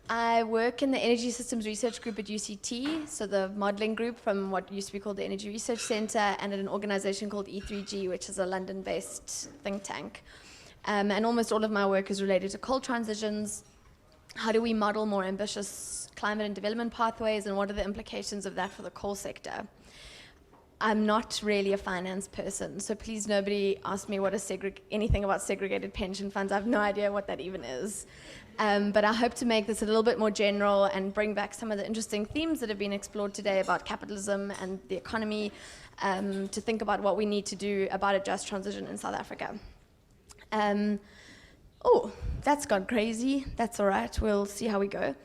I work in the Energy Systems Research Group at UCT, so the modelling group from what used to be called the Energy Research Centre, and at an organisation called E3G, which is a London-based think tank. And almost all of my work is related to coal transitions. How do we model more ambitious climate and development pathways, and what are the implications of that for the coal sector? I'm not really a finance person, so please nobody ask me anything about segregated pension funds. I have no idea what that even is. But I hope to make this a little bit more general and bring back some of the interesting themes that have been explored today about capitalism and the economy, to think about what we need to do about a just transition in South Africa. Oh, that's gone crazy. That's all right. We'll see how we go.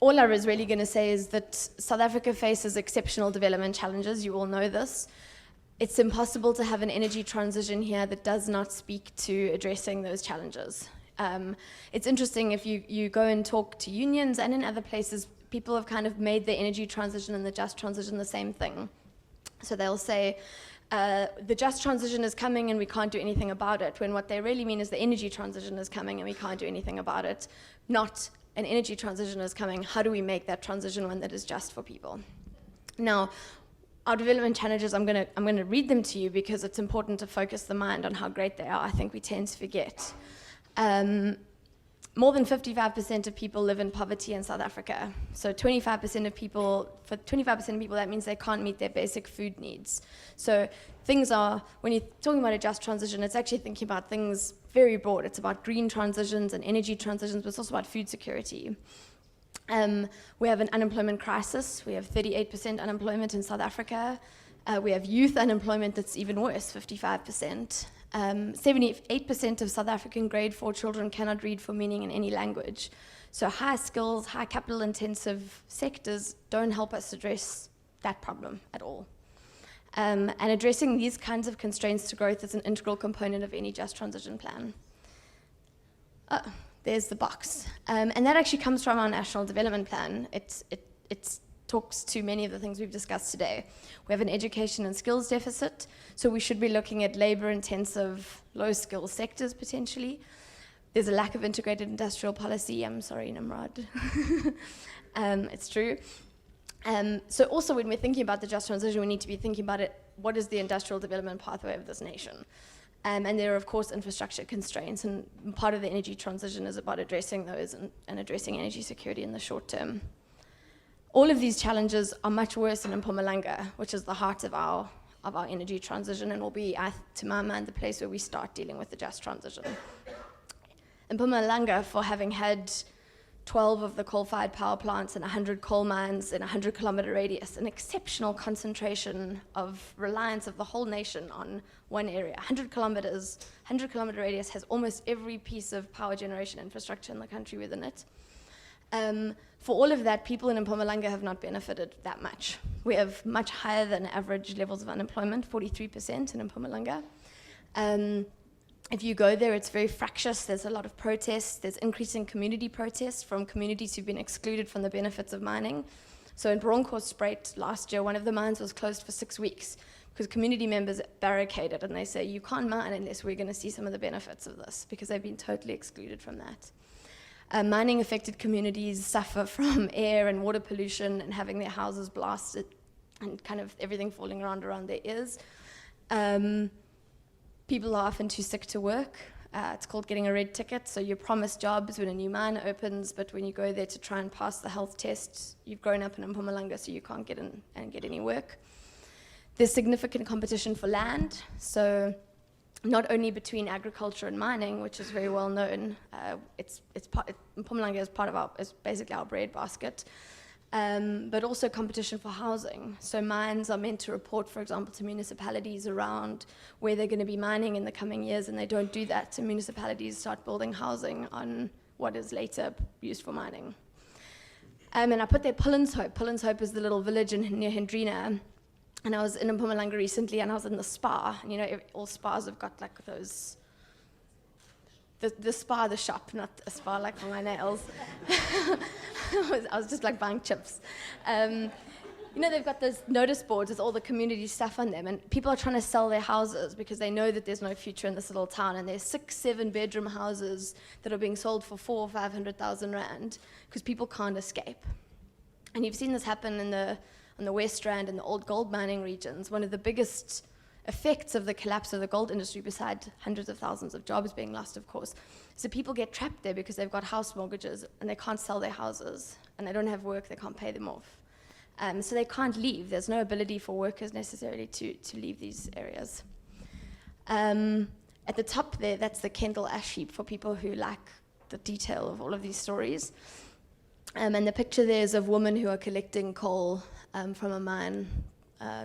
All I was really going to say is that South Africa faces exceptional development challenges. You all know this. It's impossible to have an energy transition here that does not speak to addressing those challenges. It's interesting, if you go and talk to unions and in other places, people have kind of made the energy transition and the just transition the same thing. So they'll say, the just transition is coming and we can't do anything about it, when what they really mean is the energy transition is coming and we can't do anything about it, not an energy transition is coming. How do we make that transition one that is just for people? Now, our development challenges, I'm gonna read them to you because it's important to focus the mind on how great they are. I think we tend to forget. More than 55% of people live in poverty in South Africa. So 25% of people, for 25% of people, that means they can't meet their basic food needs. So things are, when you're talking about a just transition, it's actually thinking about things very broad. It's about green transitions and energy transitions, but it's also about food security. We have an unemployment crisis. We have 38% unemployment in South Africa. We have youth unemployment that's even worse, 55%. 78% of South African grade 4 children cannot read for meaning in any language. So high skills, high capital intensive sectors don't help us address that problem at all. And addressing these kinds of constraints to growth is an integral component of any just transition plan. Oh, there's the box. And that actually comes from our National Development Plan. It talks to many of the things we've discussed today. We have an education and skills deficit, so we should be looking at labor-intensive, low-skill sectors potentially. There's a lack of integrated industrial policy. I'm sorry, Nimrod. It's true. So also when we're thinking about the just transition, we need to be thinking about it, what is the industrial development pathway of this nation? And there are, of course, infrastructure constraints, and part of the energy transition is about addressing those and addressing energy security in the short term. All of these challenges are much worse in Mpumalanga, which is the heart of our energy transition, and will be, to my mind, the place where we start dealing with the just transition. In Mpumalanga, for having had 12 of the coal-fired power plants and 100 coal mines in a 100-kilometer radius, an exceptional concentration of reliance of the whole nation on one area. 100-kilometer radius has almost every piece of power generation infrastructure in the country within it. For all of that, people in Mpumalanga have not benefited that much. We have much higher than average levels of unemployment, 43% in Mpumalanga. If you go there, it's very fractious. There's a lot of protests. There's increasing community protests from communities who've been excluded from the benefits of mining. So in Bronkhorstspruit last year, one of the mines was closed for 6 weeks because community members barricaded, and they say, you can't mine unless we're going to see some of the benefits of this, because they've been totally excluded from that. Mining-affected communities suffer from air and water pollution and having their houses blasted and kind of everything falling around their ears. People are often too sick to work. It's called getting a red ticket. So you're promised jobs when a new mine opens, but when you go there to try and pass the health test, you've grown up in Mpumalanga, so you can't get in and get any work. There's significant competition for land. So not only between agriculture and mining, which is very well known, Mpumalanga is basically our bread basket, but also competition for housing. So mines are meant to report, for example, to municipalities around where they're going to be mining in the coming years, and they don't do that. So municipalities start building housing on what is later used for mining. And I put there Pullens Hope. Pullens Hope is the little village near Hendrina. And I was in Mpumalanga recently, and I was in the spa. And, you know, all spas have got like those, the spa, the shop, not a spa like for my nails. I was just like buying chips. You You know, they've got those notice boards with all the community stuff on them, and people are trying to sell their houses because they know that there's no future in this little town, and there's 6-7 bedroom houses that are being sold for 400,000 or 500,000 rand because people can't escape. And you've seen this happen on the West Rand and the old gold mining regions. One of the biggest effects of the collapse of the gold industry, beside hundreds of thousands of jobs being lost, of course, is that people get trapped there because they've got house mortgages and they can't sell their houses, and they don't have work, they can't pay them off. So they can't leave. There's no ability for workers necessarily to leave these areas. At the top there, that's the Kendall ash heap for people who like the detail of all of these stories. And the picture there is of women who are collecting coal from a mine.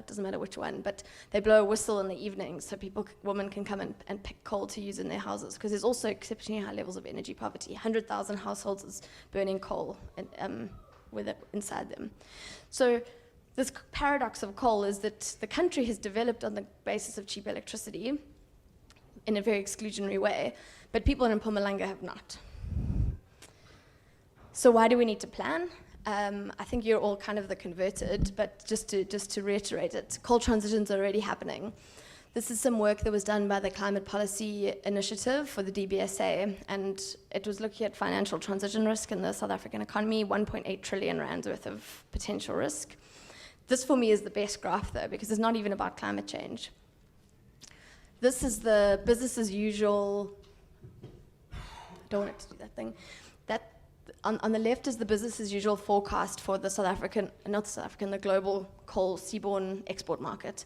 Doesn't matter which one, but they blow a whistle in the evening so women can come and pick coal to use in their houses, because there's also exceptionally high levels of energy poverty. 100,000 households is burning coal with it inside them. So this paradox of coal is that the country has developed on the basis of cheap electricity in a very exclusionary way, but people in Mpumalanga have not. So why do we need to plan? I think you're all kind of the converted, but just to reiterate it, coal transitions are already happening. This is some work that was done by the Climate Policy Initiative for the DBSA, and it was looking at financial transition risk in the South African economy, 1.8 trillion rands worth of potential risk. This for me is the best graph though, because it's not even about climate change. This is the business as usual, I don't want it to do that thing. On the left is the business as usual forecast for the the global coal seaborne export market.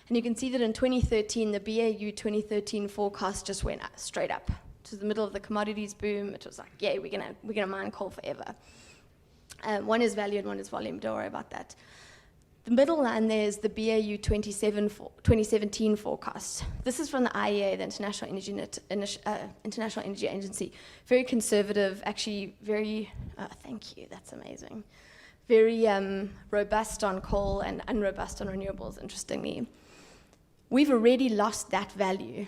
And you can see that in 2013, the BAU 2013 forecast just went up, straight up. To the middle of the commodities boom, it was like, yeah, we're gonna mine coal forever. One is value and one is volume, don't worry about that. The middle line there is the BAU 2017 forecast. This is from the IEA, the International Energy Agency. Very conservative, actually very, thank you, that's amazing. Very robust on coal and unrobust on renewables, interestingly. We've already lost that value,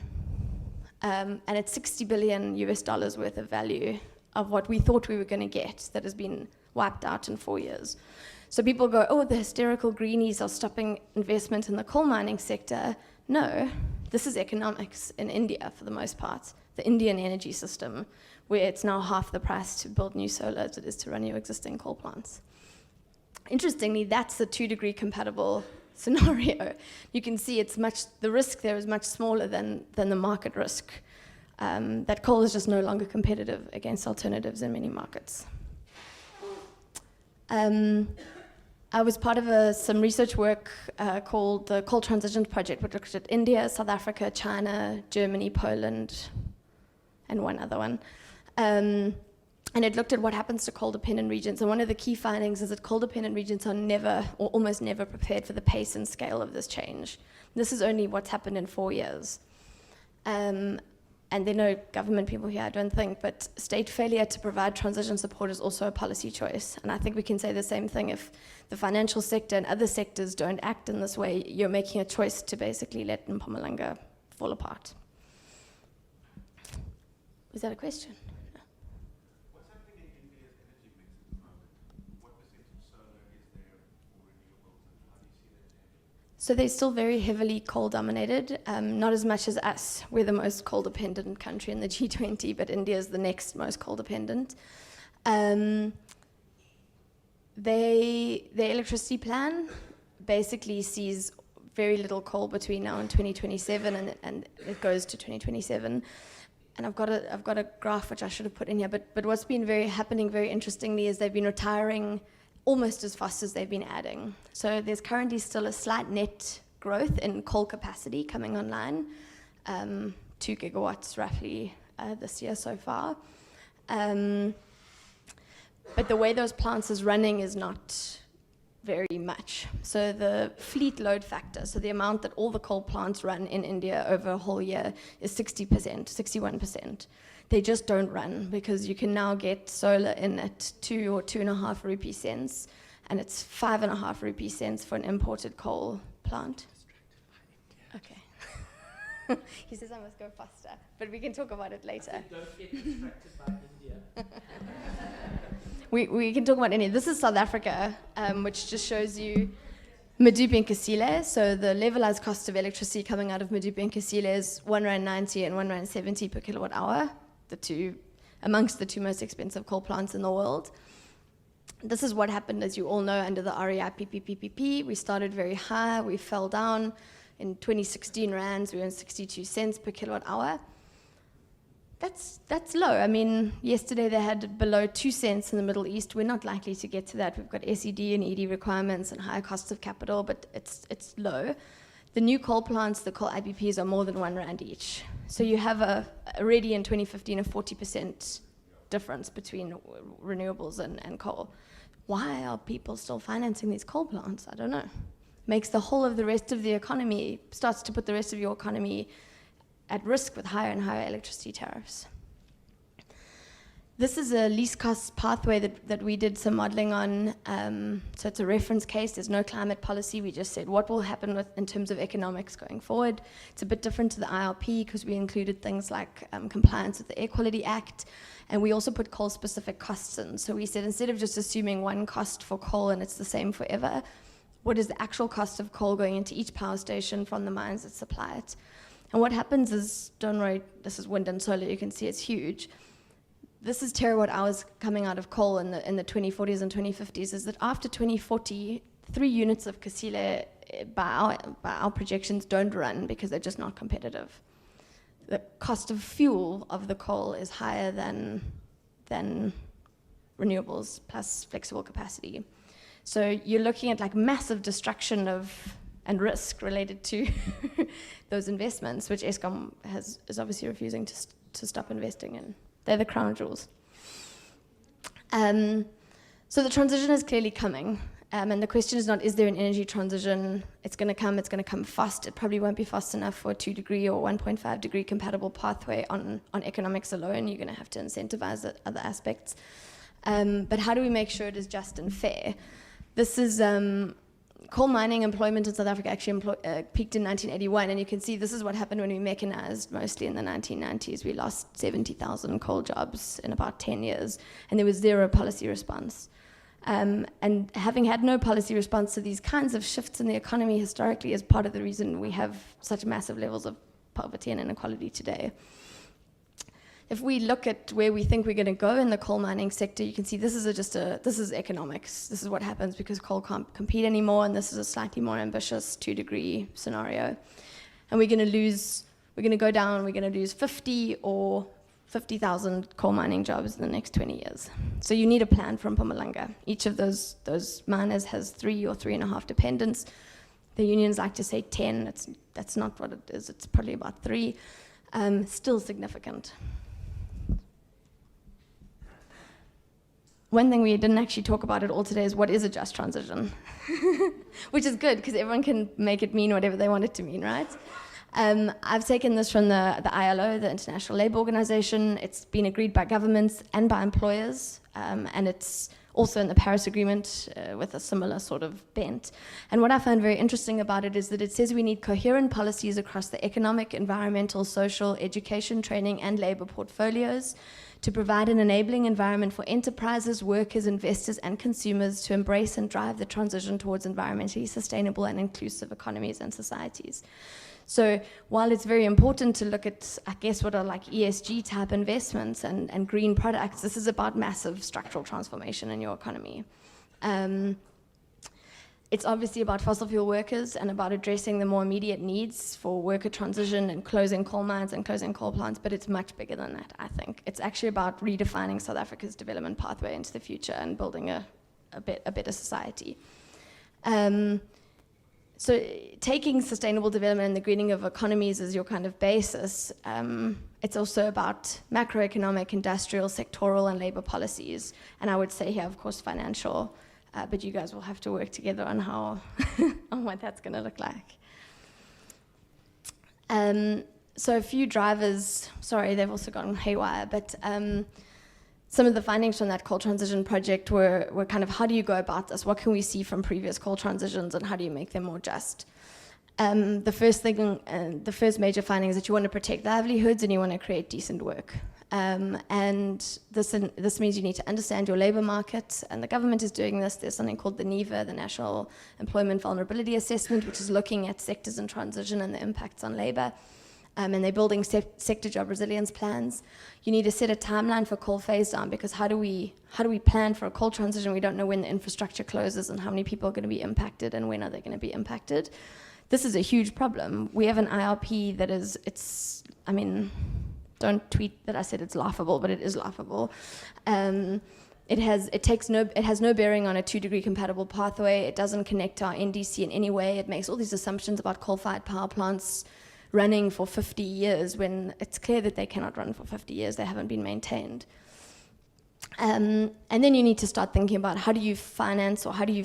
and it's $60 billion worth of value of what we thought we were going to get that has been wiped out in 4 years. So people go, oh, the hysterical greenies are stopping investment in the coal mining sector. No, this is economics in India for the most part, the Indian energy system, where it's now half the price to build new solar as it is to run your existing coal plants. Interestingly, that's a 2-degree compatible scenario. You can see the risk there is much smaller than the market risk. That coal is just no longer competitive against alternatives in many markets. I was part of some research work called the Coal Transition Project, which looked at India, South Africa, China, Germany, Poland, and one other one. And it looked at what happens to coal-dependent regions. And one of the key findings is that coal-dependent regions are never, or almost never, prepared for the pace and scale of this change. This is only what's happened in 4 years. And there are no government people here, I don't think, but state failure to provide transition support is also a policy choice. And I think we can say the same thing. If the financial sector and other sectors don't act in this way, you're making a choice to basically let Mpumalanga fall apart. Was that a question? What's happening in India's energy mix at the moment? What percentage of solar is there for renewables, and how do you see that changing? So they're still very heavily coal-dominated, not as much as us. We're the most coal-dependent country in the G20, but India is the next most coal-dependent. Their electricity plan basically sees very little coal between now and 2027, and it goes to 2027. And I've got a graph which I should have put in here, but what's been happening very interestingly is they've been retiring almost as fast as they've been adding. So there's currently still a slight net growth in coal capacity coming online, 2 gigawatts roughly this year so far. But the way those plants is running is not very much. So the fleet load factor, so the amount that all the coal plants run in India over a whole year is 60%, 61%. They just don't run because you can now get solar in at 2 or 2.5 rupee cents, and it's 5.5 rupee cents for an imported coal plant. Okay. He says I must go faster, but we can talk about it later. Don't get distracted by India. We can talk about India. This is South Africa, which just shows you Medupi and Kusile, so the levelized cost of electricity coming out of Medupi and Kusile is R1.90 and R1.70 per kilowatt hour, amongst the two most expensive coal plants in the world. This is what happened, as you all know, under the REI PPPPP. We started very high, we fell down. In 2016 rands, we earned 62 cents per kilowatt hour. That's low. I mean, yesterday they had below 2 cents in the Middle East. We're not likely to get to that. We've got SED and ED requirements and higher costs of capital, but it's low. The new coal plants, the coal IPPs, are more than R1 each. So you have already in 2015 a 40% difference between renewables and coal. Why are people still financing these coal plants? I don't know. Makes the whole of the rest of the economy, starts to put the rest of your economy at risk with higher and higher electricity tariffs. This is a least cost pathway that we did some modeling on. So it's a reference case. There's no climate policy. We just said what will happen in terms of economics going forward. It's a bit different to the IRP because we included things like compliance with the Air Quality Act. And we also put coal-specific costs in. So we said instead of just assuming one cost for coal and it's the same forever, what is the actual cost of coal going into each power station from the mines that supply it? And what happens is, don't worry, this is wind and solar, you can see it's huge. This is terawatt hours coming out of coal in the 2040s and 2050s, is that after 2040, 3 units of Kusile, by our projections, don't run because they're just not competitive. The cost of fuel of the coal is higher than renewables plus flexible capacity. So you're looking at like massive destruction and risk related to those investments, which Eskom is obviously refusing to stop investing in. They're the crown jewels. So the transition is clearly coming. And the question is not, is there an energy transition? It's going to come fast. It probably won't be fast enough for a 2-degree or 1.5 degree compatible pathway on economics alone. You're going to have to incentivize other aspects. But how do we make sure it is just and fair? This is coal mining employment in South Africa actually peaked in 1981, and you can see this is what happened when we mechanized mostly in the 1990s. We lost 70,000 coal jobs in about 10 years, and there was zero policy response. And having had no policy response to these kinds of shifts in the economy historically is part of the reason we have such massive levels of poverty and inequality today. If we look at where we think we're going to go in the coal mining sector, you can see this is economics. This is what happens because coal can't compete anymore, and this is a slightly more ambitious 2-degree scenario. And we're going to go down, we're going to lose 50 or 50,000 coal mining jobs in the next 20 years. So you need a plan from Mpumalanga. Each of those miners has 3 or 3.5 dependents. The unions like to say 10. That's not what it is. It's probably about 3. Still significant. One thing we didn't actually talk about at all today is what is a just transition, which is good because everyone can make it mean whatever they want it to mean, right? I've taken this from the ILO, the International Labour Organization. It's been agreed by governments and by employers, and it's also in the Paris Agreement with a similar sort of bent. And what I found very interesting about it is that it says we need coherent policies across the economic, environmental, social, education, training, and labour portfolios to provide an enabling environment for enterprises, workers, investors, and consumers to embrace and drive the transition towards environmentally sustainable and inclusive economies and societies. So while it's very important to look at, I guess, what are like ESG type investments and green products, this is about massive structural transformation in your economy. It's obviously about fossil fuel workers and about addressing the more immediate needs for worker transition and closing coal mines and closing coal plants, but it's much bigger than that, I think. It's actually about redefining South Africa's development pathway into the future and building a better society. So taking sustainable development and the greening of economies as your kind of basis, it's also about macroeconomic, industrial, sectoral, and labor policies. And I would say here, of course, financial, but you guys will have to work together on how, on what that's going to look like. So a few drivers, sorry, they've also gone haywire, but some of the findings from that coal transition project were kind of, how do you go about this? What can we see from previous coal transitions, and how do you make them more just? The first major finding is that you want to protect livelihoods and you want to create decent work. And this means you need to understand your labor market, and the government is doing this. There's something called the NEVA, the National Employment Vulnerability Assessment, which is looking at sectors in transition and the impacts on labor. And they're building sector job resilience plans. You need to set a timeline for coal phase down, because how do we plan for a coal transition? We don't know when the infrastructure closes and how many people are going to be impacted and when are they going to be impacted. This is a huge problem. We have an IRP that don't tweet that I said it's laughable, but it is laughable. It has no bearing on a 2-degree compatible pathway. It doesn't connect to our NDC in any way. It makes all these assumptions about coal-fired power plants running for 50 years when it's clear that they cannot run for 50 years. They haven't been maintained. And then you need to start thinking about how do you finance, or how do you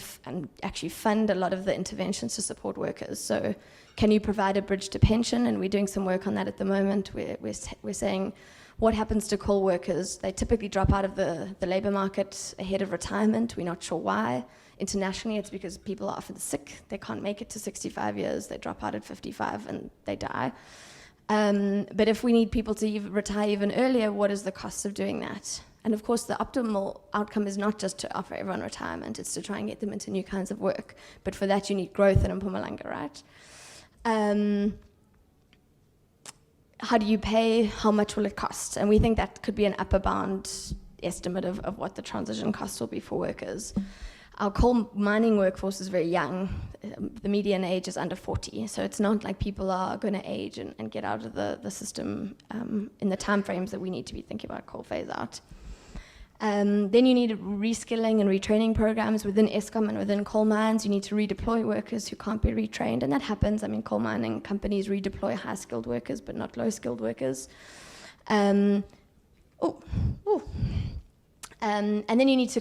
actually fund a lot of the interventions to support workers. So can you provide a bridge to pension? And we're doing some work on that at the moment. We're saying, what happens to coal workers? They typically drop out of the labor market ahead of retirement. We're not sure why. Internationally, it's because people are often sick. They can't make it to 65 years. They drop out at 55 and they die. But if we need people to retire even earlier, what is the cost of doing that? And of course, the optimal outcome is not just to offer everyone retirement. It's to try and get them into new kinds of work. But for that, you need growth in Mpumalanga, right? How do you pay? How much will it cost? And we think that could be an upper bound estimate of what the transition costs will be for workers. Our coal mining workforce is very young. The median age is under 40, so it's not like people are going to age and get out of the system in the timeframes that we need to be thinking about coal phase out. Then you need reskilling and retraining programs within Eskom and within coal mines. You need to redeploy workers who can't be retrained, and that happens. I mean, coal mining companies redeploy high-skilled workers, but not low-skilled workers. And then you need to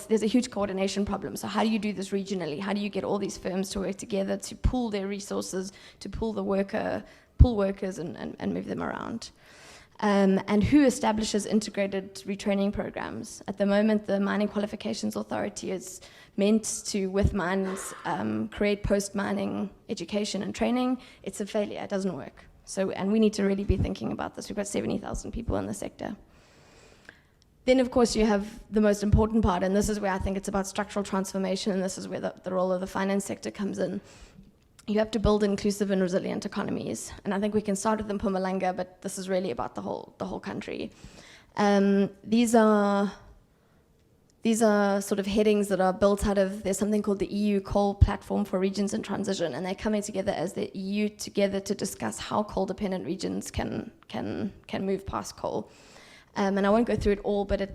there's a huge coordination problem. So how do you do this regionally? How do you get all these firms to work together to pool their resources, to pool workers and move them around? And who establishes integrated retraining programs? At the moment, the Mining Qualifications Authority is meant to, with mines, create post-mining education and training. It's a failure. It doesn't work. And we need to really be thinking about this. We've got 70,000 people in the sector. Then, of course, you have the most important part, and this is where I think it's about structural transformation, and this is where the role of the finance sector comes in. You have to build inclusive and resilient economies, and I think we can start with Mpumalanga, but this is really about the whole country. These are sort of headings that are built out of, there's something called the EU Coal Platform for Regions in Transition, and they're coming together as the EU together to discuss how coal-dependent regions can move past coal. And I won't go through it all, but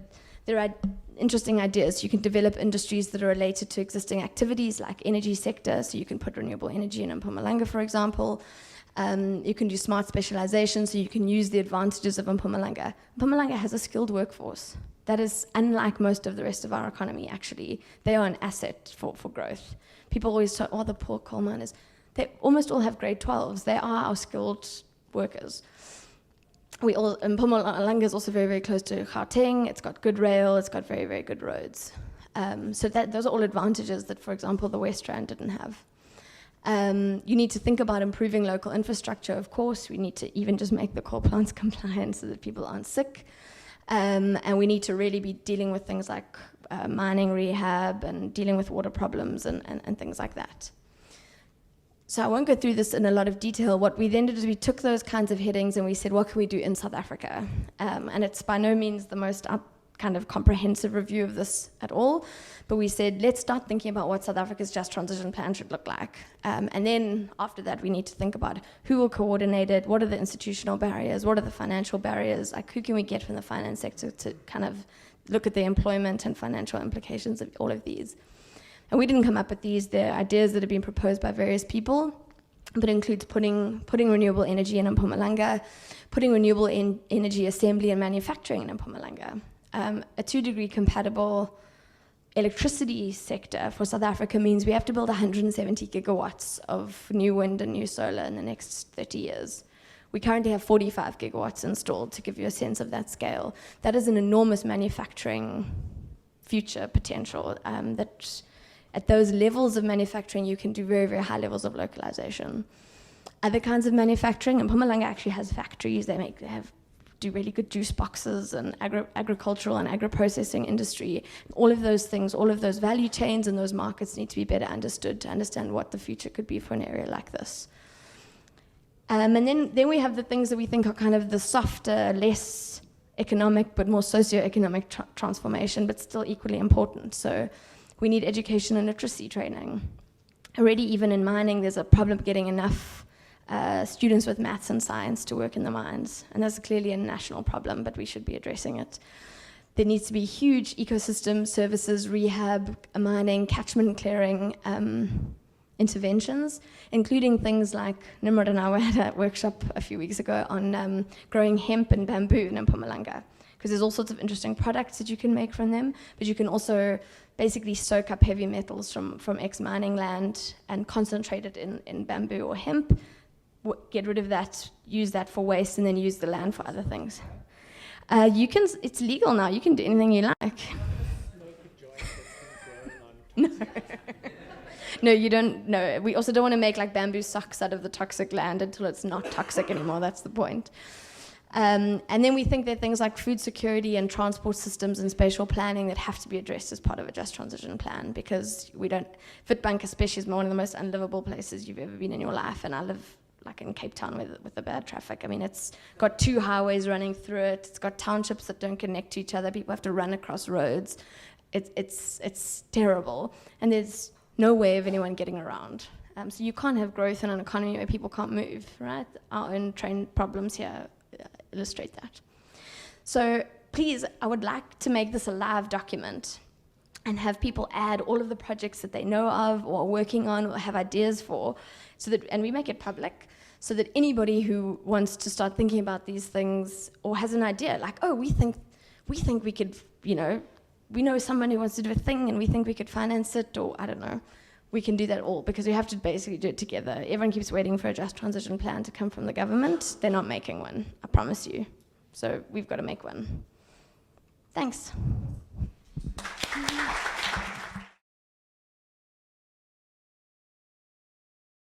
there are interesting ideas. You can develop industries that are related to existing activities like energy sector, so you can put renewable energy in Mpumalanga, for example. You can do smart specialization, so you can use the advantages of Mpumalanga. Mpumalanga has a skilled workforce. That is unlike most of the rest of our economy, actually. They are an asset for growth. People always talk, the poor coal miners. They almost all have grade 12s. They are our skilled workers. Mpumalanga is also very, very close to Gauteng. It's got good rail. It's got very, very good roads. So those are all advantages that, for example, the West Rand didn't have. You need to think about improving local infrastructure, of course. We need to even just make the coal plants compliant so that people aren't sick. And we need to really be dealing with things like mining rehab and dealing with water problems and things like that. So I won't go through this in a lot of detail. What we then did is we took those kinds of headings and we said, what can we do in South Africa? And it's by no means the most kind of comprehensive review of this at all. But we said, let's start thinking about what South Africa's just transition plan should look like. And then after that, we need to think about who will coordinate it, what are the institutional barriers, what are the financial barriers, like who can we get from the finance sector to kind of look at the employment and financial implications of all of these. And we didn't come up with these. They're ideas that have been proposed by various people, but includes putting renewable energy in Mpumalanga, putting renewable energy assembly and manufacturing in Mpumalanga. A 2-degree compatible electricity sector for South Africa means we have to build 170 gigawatts of new wind and new solar in the next 30 years. We currently have 45 gigawatts installed, to give you a sense of that scale. That is an enormous manufacturing future potential that at those levels of manufacturing, you can do very, very high levels of localization. Other kinds of manufacturing, and Mpumalanga actually has factories. They have do really good juice boxes and agricultural and agro-processing industry. All of those things, all of those value chains and those markets need to be better understood to understand what the future could be for an area like this. And then we have the things that we think are kind of the softer, less economic, but more socio-economic transformation, but still equally important. So we need education and literacy training. Already, even in mining, there's a problem getting enough students with maths and science to work in the mines. And that's clearly a national problem, but we should be addressing it. There needs to be huge ecosystem services, rehab, mining, catchment clearing interventions, including things like Nimrod and I had a workshop a few weeks ago on growing hemp and bamboo in Mpumalanga, because there's all sorts of interesting products that you can make from them, but you can also basically soak up heavy metals from ex-mining land and concentrate it in bamboo or hemp, get rid of that, use that for waste, and then use the land for other things. It's legal now, you can do anything you like. No. No, you don't. No, we also don't want to make like bamboo socks out of the toxic land until it's not toxic anymore. That's the point. And then we think there are things like food security and transport systems and spatial planning that have to be addressed as part of a just transition plan, because we don't. Witbank especially is one of the most unlivable places you've ever been in your life, and I live like in Cape Town with the bad traffic. I mean, it's got 2 highways running through it. It's got townships that don't connect to each other. People have to run across roads. It's terrible, and there's no way of anyone getting around. So you can't have growth in an economy where people can't move, right? Our own train problems here illustrate that. So please, I would like to make this a live document and have people add all of the projects that they know of or are working on or have ideas for, and we make it public, so that anybody who wants to start thinking about these things or has an idea, like, oh, we think we could, we know someone who wants to do a thing and we think we could finance it, or I don't know, we can do that all, because we have to basically do it together. Everyone keeps waiting for a just transition plan to come from the government. They're not making one, I promise you. So we've got to make one. Thanks.